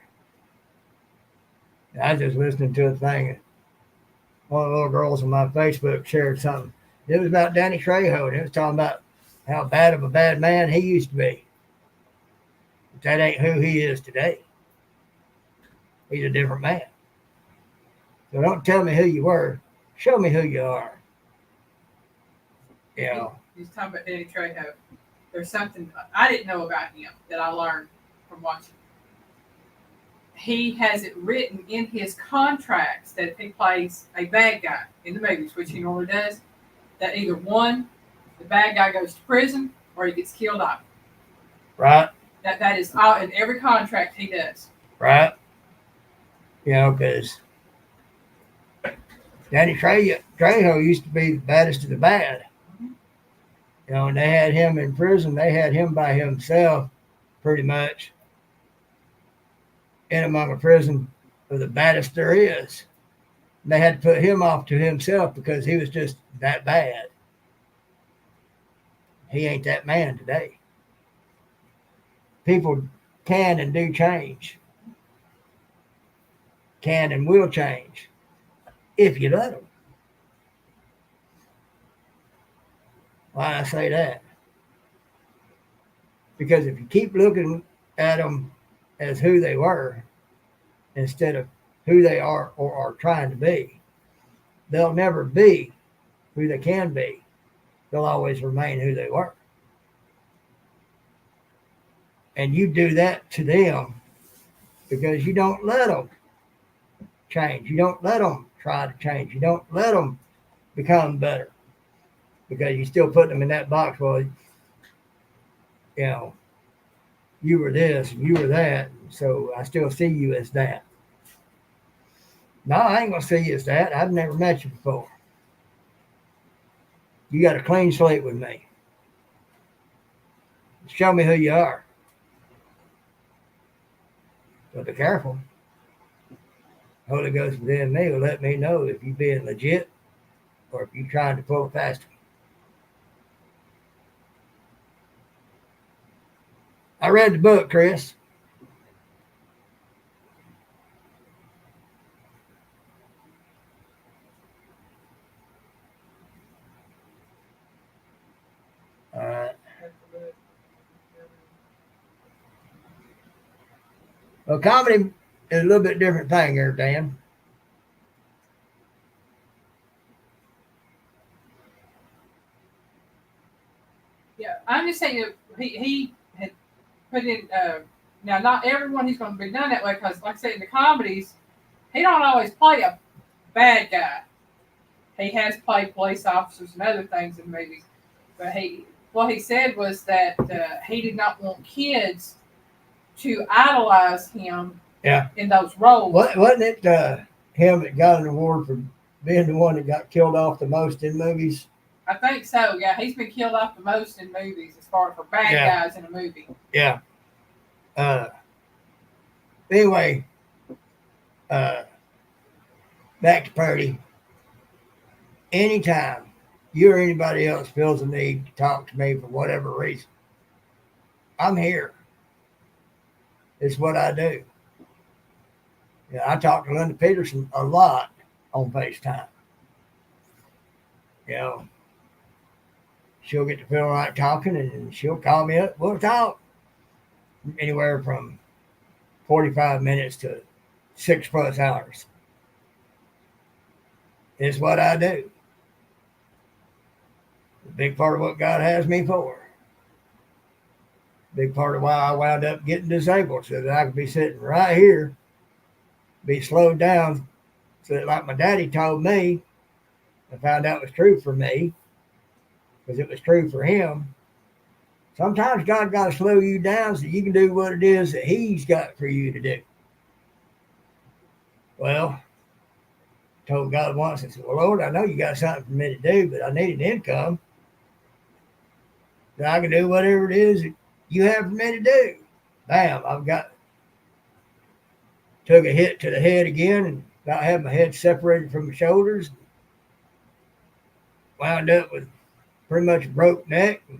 I was just listening to a thing. One of the little girls on my Facebook shared something. It was about Danny Trejo, and it was talking about how bad of a bad man he used to be. But that ain't who he is today. He's a different man. So don't tell me who you were. Show me who you are. You know. He's talking about Danny Trejo. There's something I didn't know about him that I learned from watching. he has it written in his contracts that if he plays a bad guy in the movies, which he normally does, that either one, the bad guy goes to prison or he gets killed off. Right. That is all in every contract he does. Right. You know, because Danny Trejo used to be the baddest of the bad. You know, and they had him in prison. They had him by himself, pretty much, in among a prison of the baddest there is. And they had to put him off to himself because he was just that bad. He ain't that man today. People can and do change. Can and will change if you let them. Why I say that? Because if you keep looking at them as who they were instead of who they are or are trying to be, they'll never be who they can be. They'll always remain who they were. And you do that to them because you don't let them change. You don't let them try to change. You don't let them become better because you still put them in that box. Well, you know, you were this and you were that, so I still see you as that. No, I ain't gonna see you as that. I've never met you before. You got a clean slate with me. Show me who you are. But be careful. Holy Ghost within me will let me know if you being legit or if you trying to pull a fast one. I read the book, Chris. All right. Well, comedy is a little bit different thing here, Dan. Yeah, I'm just saying that he had put in. Now, not everyone he's going to be done that way because, like I said, in the comedies, he don't always play a bad guy. He has played police officers and other things in movies, but what he said was that he did not want kids to idolize him. Yeah. In those roles. Wasn't it him that got an award for being the one that got killed off the most in movies? I think so. Yeah, he's been killed off the most in movies as far as for bad guys in a movie. Yeah. Anyway, back to Purdy. Anytime you or anybody else feels the need to talk to me for whatever reason, I'm here. It's what I do. Yeah, I talk to Linda Peterson a lot on FaceTime. You know, she'll get to feeling like talking and she'll call me up. We'll talk anywhere from 45 minutes to 6+ hours. It's what I do. A big part of what God has me for. Big part of why I wound up getting disabled so that I could be sitting right here, be slowed down, so that like my daddy told me, I found out it was true for me, because it was true for him. Sometimes God got to slow you down so you can do what it is that he's got for you to do. Well, told God once, I said, well, Lord, I know you got something for me to do, but I need an income that I can do whatever it is that you have for me to do. Bam, took a hit to the head again and about had my head separated from my shoulders. Wound up with pretty much a broke neck and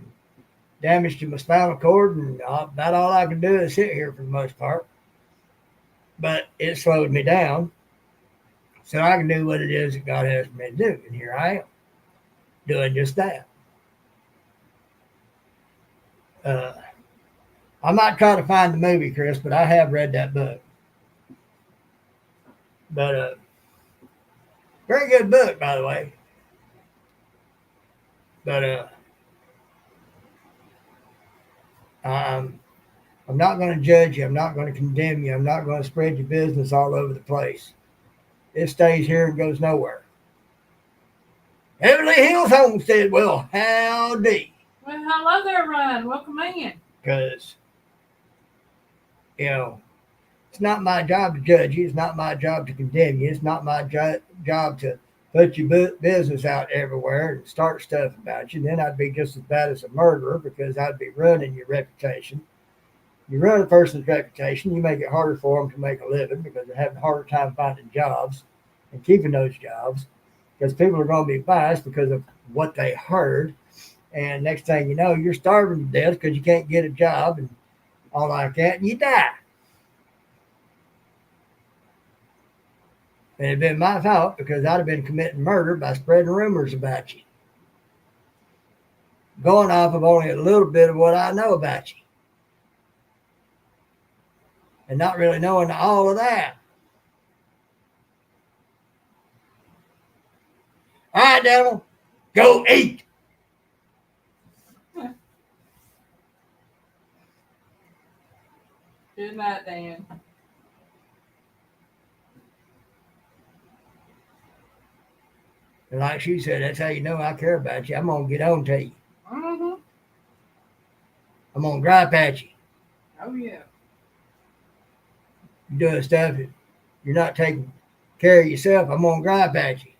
damage to my spinal cord, and about all I can do is sit here for the most part. But it slowed me down so I can do what it is that God has for me to do. And here I am doing just that. I might try to find the movie, Chris, but I have read that book. But very good book, by the way. But I'm not going to judge you. I'm not going to condemn you. I'm not going to spread your business all over the place. It stays here and goes nowhere. Heavenly Hills Homestead, well, howdy. Well, hello there, Ryan. Welcome in. Because, you know, it's not my job to judge you. It's not my job to condemn you. It's not my job to put your business out everywhere and start stuff about you. Then I'd be just as bad as a murderer because I'd be ruining your reputation. You ruin a person's reputation, you make it harder for them to make a living because they're having a harder time finding jobs and keeping those jobs because people are going to be biased because of what they heard. And next thing you know, you're starving to death because you can't get a job and all like that, and you die. And it'd been my fault because I'd have been committing murder by spreading rumors about you, going off of only a little bit of what I know about you. And not really knowing all of that. All right, devil, go eat. Good night, Dan. And like she said, that's how you know I care about you. I'm going to get on to you. Mm-hmm. I'm going to gripe at you. Oh, yeah. You're doing stuff that you're not taking care of yourself. I'm going to gripe at you.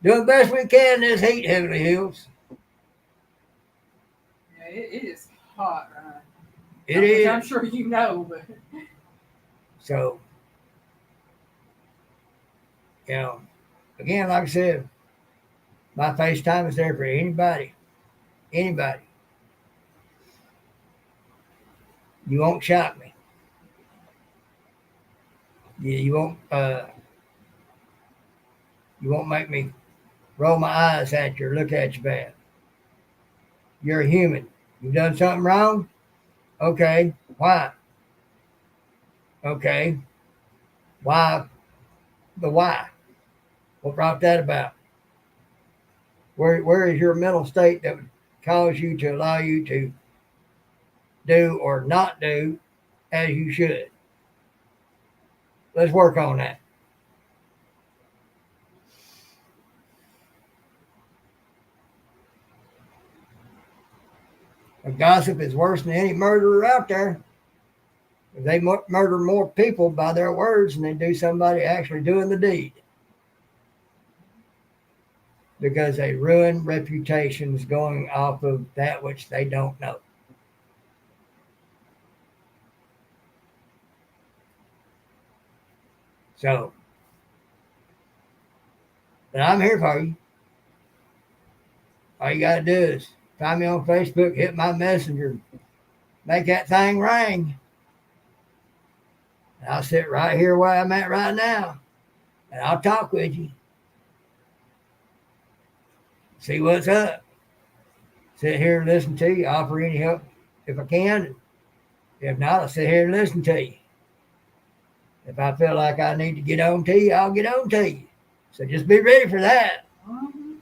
Doing the best we can in this heat, Heavenly Hills. Yeah, it is hot, Ryan. It Which is. I'm sure you know, but. So, again, like I said, my FaceTime is there for anybody. Anybody. You won't shock me. You won't. You won't make me roll my eyes at you or look at you bad. You're a human. You've done something wrong? Okay. Why? Okay. Why? The why? What brought that about? Where is your mental state that would cause you to allow you to do or not do as you should? Let's work on that. A gossip is worse than any murderer out there. They murder more people by their words than they do somebody actually doing the deed. Because they ruin reputations going off of that which they don't know. So, but I'm here for you. All you got to do is find me on Facebook, hit my messenger, make that thing ring. And I'll sit right here where I'm at right now, and I'll talk with you. See what's up. Sit here and listen to you, offer any help if I can. If not, I'll sit here and listen to you. If I feel like I need to get on to you, I'll get on to you. So just be ready for that. Mm-hmm.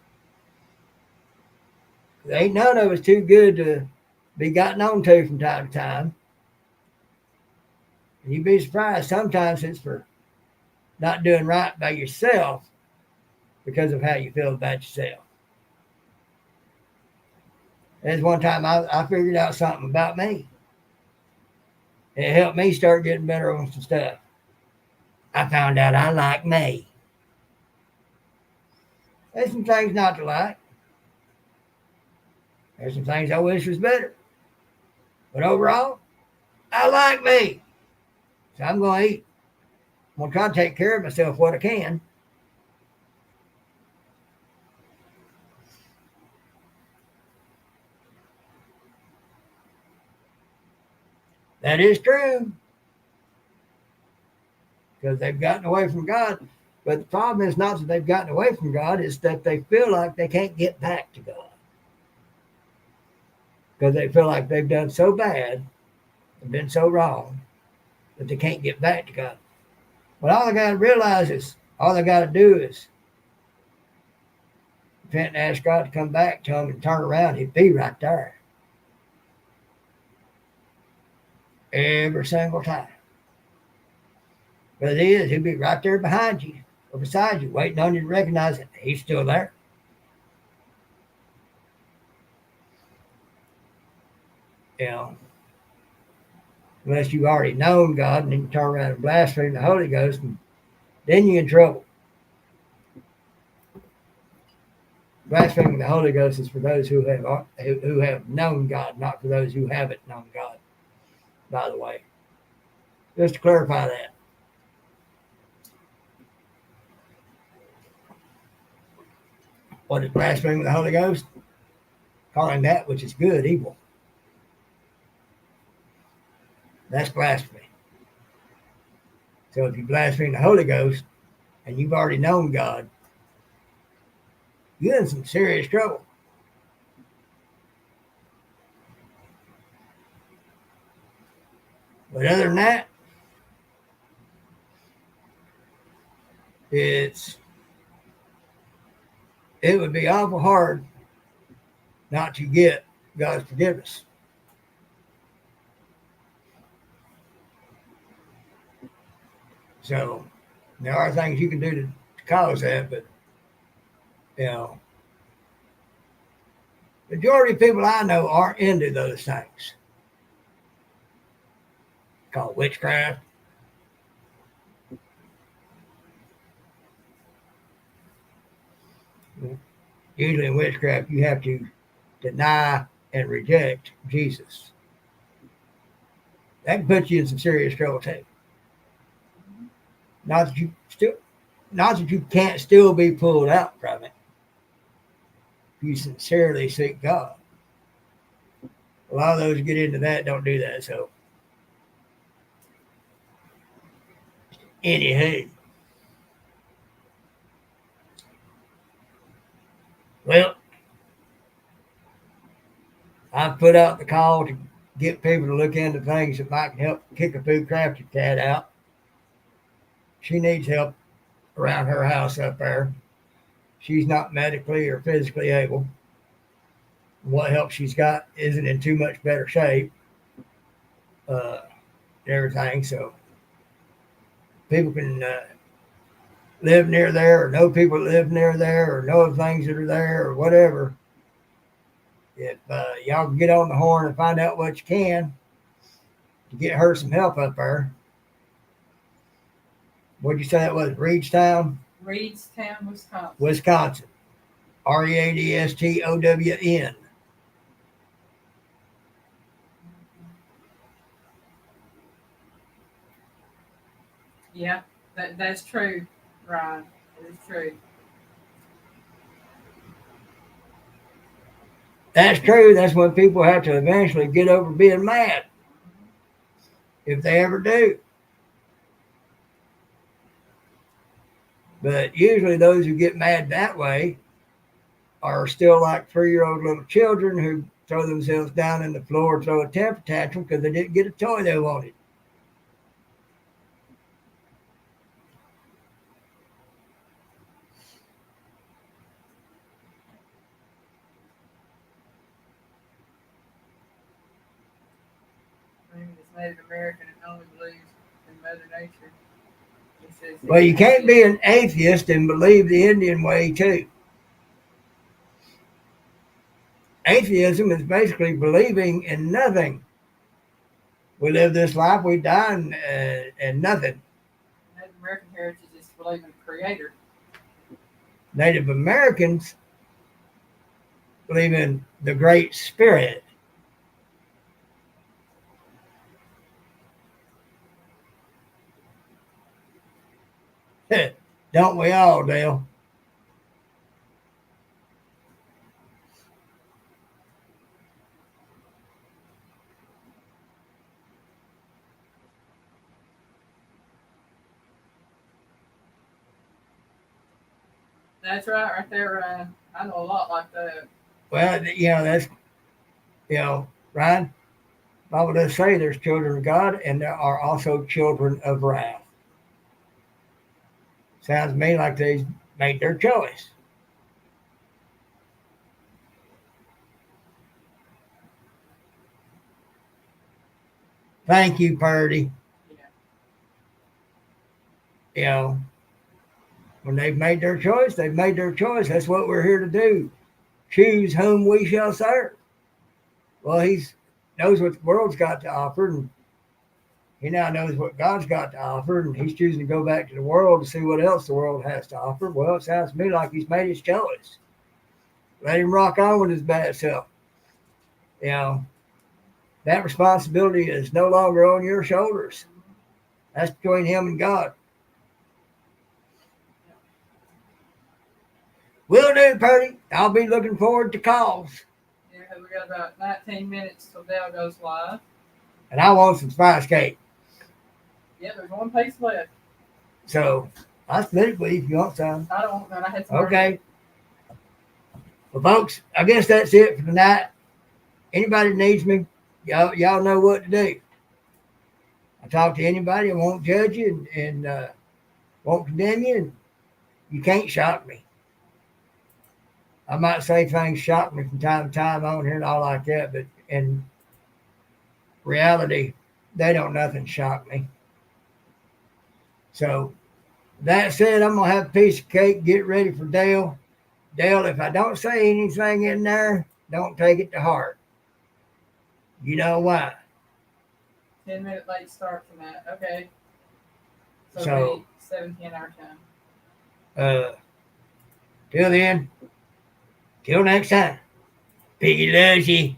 Ain't none of us too good to be gotten on to from time to time. And you'd be surprised. Sometimes it's for not doing right by yourself because of how you feel about yourself. There's one time I figured out something about me. It helped me start getting better on some stuff. I found out I like me. There's some things not to like. There's some things I wish was better. But overall, I like me. So I'm going to eat. I'm going to try to take care of myself what I can. That is true. Because they've gotten away from God. But the problem is not that they've gotten away from God, it's that they feel like they can't get back to God. Because they feel like they've done so bad and been so wrong that they can't get back to God. But all they got to realize is, all they got to do is repent and ask God to come back to them and turn around. He'd be right there. every single time. But it is, he'll be right there behind you or beside you, waiting on you to recognize it. He's still there. You know, unless you've already known God and then you turn around and blaspheme the Holy Ghost, and then you're in trouble. Blaspheming the Holy Ghost is for those who have known God, not for those who haven't known God, by the way. Just to clarify that. What is blaspheming the Holy Ghost? Calling that which is good evil. That's blasphemy. So if you blaspheme the Holy Ghost and you've already known God, you're in some serious trouble. But other than that, it would be awful hard not to get God's forgiveness. So there are things you can do to cause that, but you know, the majority of people I know aren't into those things. Called witchcraft. Usually in witchcraft, you have to deny and reject Jesus. That can put you in some serious trouble too. Not that you can't still be pulled out from it. If you sincerely seek God. A lot of those who get into that don't do that. So, anywho, well, I've put out the call to get people to look into things that might help kick a food crafty cat out. She needs help around her house up there. She's not medically or physically able. What help she's got isn't in too much better shape. Everything. So people can live near there or know people that live near there or know of things that are there or whatever. If y'all can get on the horn and find out what you can to get her some help up there. What'd you say that was? Reedstown? Reedstown, Wisconsin. Wisconsin. Readstown. Yeah, that's true, Ryan. It's true. That's true. That's when people have to eventually get over being mad. If they ever do. But usually those who get mad that way are still like 3-year-old little children who throw themselves down in the floor, throw a temper tantrum because they didn't get a toy they wanted. Maybe it's Native American and only believes in Mother Nature. Well, you can't be an atheist and believe the Indian way too. Atheism is basically believing in nothing. We live this life, we die, and nothing. Native American heritage is believing in the Creator. Native Americans believe in the Great Spirit. Don't we all, Dale? That's right there, Ryan. I know a lot like that. Well, that's, Ryan, the Bible does say there's children of God and there are also children of wrath. Sounds to me like they made their choice. Thank you, Purdy. Yeah. You know, when they've made their choice, they've made their choice. That's what we're here to do. Choose whom we shall serve. Well, he's knows what the world's got to offer, and he now knows what God's got to offer, and he's choosing to go back to the world to see what else the world has to offer. Well, it sounds to me like he's made his choice. Let him rock on with his bad self. You know, that responsibility is no longer on your shoulders. That's between him and God. Will do, Purdy. I'll be looking forward to calls. Yeah, we got about 19 minutes till Dale goes live. And I want some spice cake. Yeah, there's one piece left. So I'll split it with you if you want some. I don't want none. I had some. Okay. Well, folks, I guess that's it for tonight. Anybody that needs me, y'all know what to do. I talk to anybody. I won't judge you and won't condemn you. And you can't shock me. I might say things shock me from time to time on here and all like that, but in reality, they don't nothing shock me. So that said, I'm gonna have a piece of cake. Get ready for Dale. Dale, if I don't say anything in there, don't take it to heart. You know why? 10-minute late start tonight. Okay. So, So 7:10 our time. Till then, till next time. Piggy loves you.